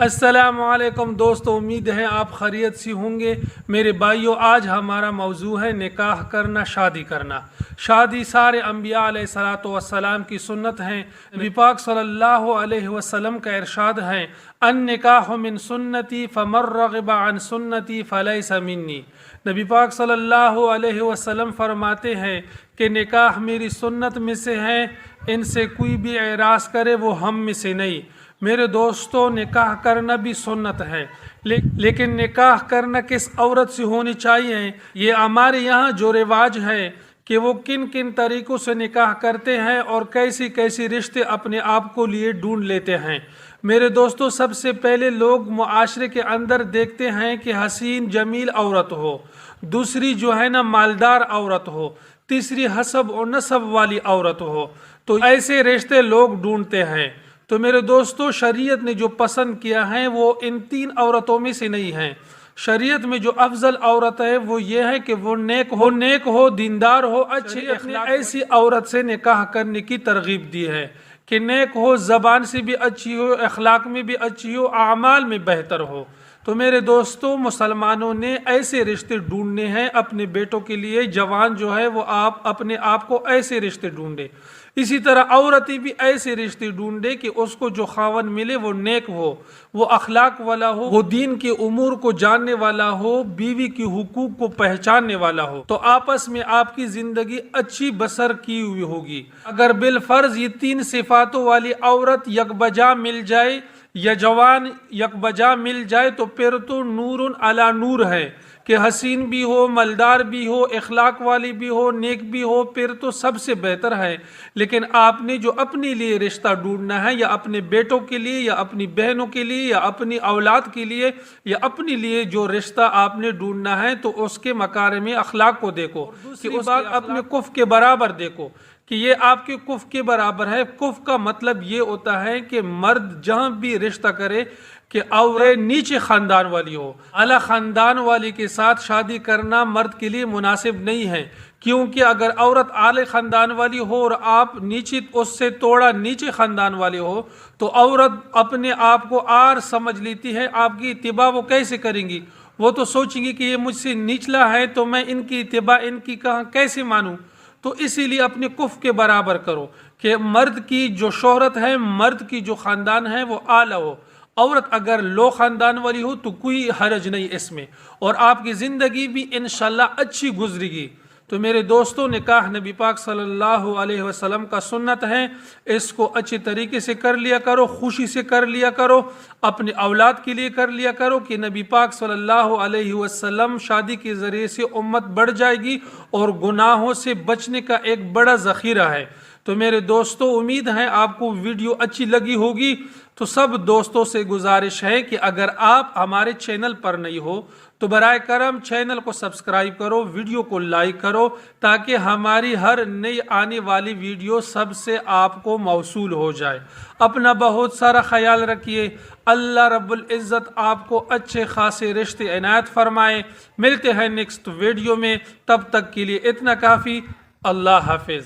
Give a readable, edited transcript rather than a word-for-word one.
السلام علیکم دوستو، امید ہے آپ خیریت سے ہوں گے۔ میرے بھائیو، آج ہمارا موضوع ہے نکاح کرنا، شادی کرنا۔ شادی سارے انبیاء علیہ الصلوۃ والسلام کی سنت ہیں۔ نبی پاک صلی اللہ علیہ وسلم کا ارشاد ہے، النکاح من سنتی فمن رغب عن سنتی فلیس منی۔ نبی پاک صلی اللہ علیہ وسلم فرماتے ہیں کہ نکاح میری سنت میں سے ہے، ان سے کوئی بھی اعراض کرے وہ ہم میں سے نہیں۔ میرے دوستوں، نکاح کرنا بھی سنت ہے، لیکن نکاح کرنا کس عورت سے ہونی چاہیے؟ یہ ہمارے یہاں جو رواج ہے کہ وہ کن کن طریقوں سے نکاح کرتے ہیں اور کیسی کیسی رشتے اپنے آپ کو لیے ڈھونڈ لیتے ہیں۔ میرے دوستوں، سب سے پہلے لوگ معاشرے کے اندر دیکھتے ہیں کہ حسین جمیل عورت ہو، دوسری جو ہے نا مالدار عورت ہو، تیسری حسب و نسب والی عورت ہو، تو ایسے رشتے لوگ ڈھونڈتے ہیں۔ تو میرے دوستو، شریعت نے جو پسند کیا ہے وہ ان تین عورتوں میں سے نہیں ہے۔ شریعت میں جو افضل عورت ہے وہ یہ ہے کہ وہ نیک ہو، دیندار ہو، اچھی اخلاق۔ ایسی عورت سے نکاح کرنے کی ترغیب دی ہے کہ نیک ہو، زبان سے بھی اچھی ہو، اخلاق میں بھی اچھی ہو، اعمال میں بہتر ہو۔ تو میرے دوستو، مسلمانوں نے ایسے رشتے ڈھونڈنے ہیں اپنے بیٹوں کے لیے۔ جوان جو ہے وہ اپنے آپ کو ایسے رشتے ڈھونڈے، اسی طرح عورتیں بھی ایسے رشتے ڈھونڈے کہ اس کو جو خاوند ملے وہ نیک ہو، وہ اخلاق والا ہو، وہ دین کے امور کو جاننے والا ہو، بیوی کے حقوق کو پہچاننے والا ہو، تو آپس میں آپ کی زندگی اچھی بسر کی ہوئی ہوگی۔ اگر بالفرض یہ تین صفاتوں والی عورت یک بجا مل جائے یا جوان یک بجا مل جائے تو پھر تو نور علی نور ہے کہ حسین بھی ہو، مالدار بھی ہو، اخلاق والی بھی ہو، نیک بھی ہو، پھر تو سب سے بہتر ہے۔ لیکن آپ نے جو اپنے لیے رشتہ ڈھونڈنا ہے، یا اپنے بیٹوں کے لیے، یا اپنی بہنوں کے لیے، یا اپنی اولاد کے لیے، یا اپنے لیے جو رشتہ آپ نے ڈھونڈنا ہے، تو اس کے مکارم اخلاق کو دیکھو، کہ اس بات اپنے کف کے برابر دیکھو کہ یہ آپ کے کف کے برابر ہے۔ کف کا مطلب یہ ہوتا ہے کہ مرد جہاں بھی رشتہ کرے کہ عورت نیچے خاندان والی ہو، اعلیٰ خاندان والی کے ساتھ شادی کرنا مرد کے لیے مناسب نہیں ہے، کیونکہ اگر عورت اعلیٰ خاندان والی ہو اور آپ نیچے اس سے توڑا نیچے خاندان والے ہو تو عورت اپنے آپ کو آر سمجھ لیتی ہے۔ آپ کی اتباع وہ کیسے کریں گی؟ وہ تو سوچیں گی کہ یہ مجھ سے نچلا ہے تو میں ان کی اتباع ان کی کہاں کیسے مانوں؟ تو اسی لیے اپنے کف کے برابر کرو کہ مرد کی جو شہرت ہے، مرد کی جو خاندان ہے وہ اعلیٰ ہو۔ عورت اگر لو خاندان والی ہو تو کوئی حرج نہیں اس میں، اور آپ کی زندگی بھی انشاءاللہ اچھی گزرے گی۔ تو میرے دوستوں، نکاح نبی پاک صلی اللہ علیہ وسلم کا سنت ہے، اس کو اچھے طریقے سے کر لیا کرو، خوشی سے کر لیا کرو، اپنے اولاد کے لیے کر لیا کرو کہ نبی پاک صلی اللہ علیہ وسلم شادی کے ذریعے سے امت بڑھ جائے گی اور گناہوں سے بچنے کا ایک بڑا ذخیرہ ہے۔ تو میرے دوستوں، امید ہے آپ کو ویڈیو اچھی لگی ہوگی۔ تو سب دوستوں سے گزارش ہے کہ اگر آپ ہمارے چینل پر نہیں ہو تو برائے کرم چینل کو سبسکرائب کرو، ویڈیو کو لائک کرو، تاکہ ہماری ہر نئی آنے والی ویڈیو سب سے آپ کو موصول ہو جائے۔ اپنا بہت سارا خیال رکھیے۔ اللہ رب العزت آپ کو اچھے خاصے رشتے عنایت فرمائے۔ ملتے ہیں نیکسٹ ویڈیو میں، تب تک کے لیے اتنا کافی۔ اللہ حافظ۔